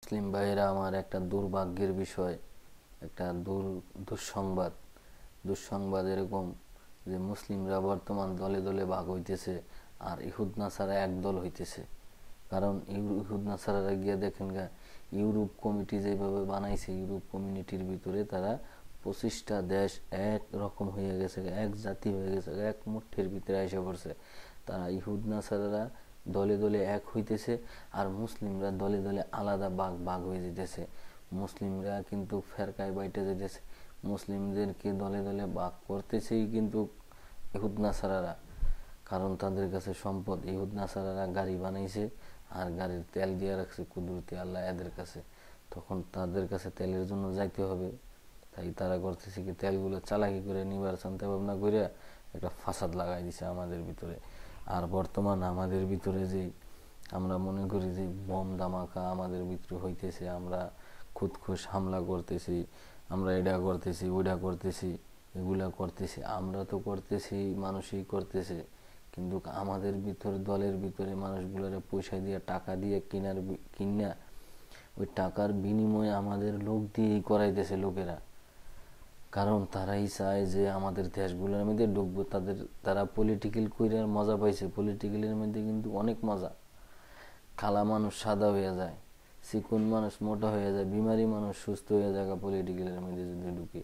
মুসলিম ভাইয়েরা, আমার একটা দুর্ভাগ্যের বিষয়, একটা দুঃসংবাদ। দুঃসংবাদ এরকম যে মুসলিমরা বর্তমান দলে দলে ভাগ হইতেছে, আর ইহুদ নাসারা একদল হইতেছে। কারণ ইহুদ নাসারারা গিয়ে দেখেন গা, ইউরোপ কমিটি যেভাবে বানাইছে, ইউরোপ কমিউনিটির ভিতরে তারা 25টা দেশ এক রকম হয়ে গেছে, এক জাতি হয়ে গেছে, এক মুঠের ভিতরে এসে পড়ছে। তারা ইহুদ নাসারারা দলে দলে এক হইতেছে, আর মুসলিমরা দলে দলে আলাদা ভাগ ভাগ হয়ে যেতেছে। মুসলিমরা কিন্তু ফেরকায় বাইটে যেতেছে, মুসলিমদেরকে দলে দলে ভাগ করতেছেই কিন্তু ইহুদ নাসারারা। কারণ তাদের কাছে সম্পদ। ইহুদ নাসারারা গাড়ি বানাইছে, আর গাড়ির তেল দিয়ে রাখছে কুদরতি আল্লাহ এদের কাছে। তখন তাদের কাছে তেলের জন্য যাইতে হবে, তাই তারা করতেছে কি, তেলগুলো চালাকি করে নিবার চিন্তা ভাবনা করে একটা ফাসাদ লাগাই দিছে আমাদের ভিতরে। আর বর্তমান আমাদের ভিতরে যে আমরা মনে করি যে বম ধামাকা আমাদের ভিতরে হইতেছে, আমরা খুদখুশ হামলা করতেছি, আমরা এটা করতেছি ওইটা করতেছি, এগুলা করতেছি, আমরা তো করতেছি, মানুষই করতেছে। কিন্তু আমাদের ভিতর দলের ভিতরে মানুষগুলোরে পয়সা দিয়ে টাকা দিয়ে কিনা ওই টাকার বিনিময়ে আমাদের লোক দিয়েই করাইতেছে লোকেরা। কারণ তারাই চায় যে আমাদের দেশগুলোর মধ্যে ঢুকবো। তারা পলিটিক্যাল কইরার মজা পাইছে। পলিটিক্যালের মধ্যে কিন্তু অনেক মজা। কালা মানুষ সাদা হয়ে যায়, চিকন মানুষ মোটা হয়ে যায়, বিমারি মানুষ সুস্থ হয়ে যায় পলিটিক্যালের মধ্যে যদি ঢুকে।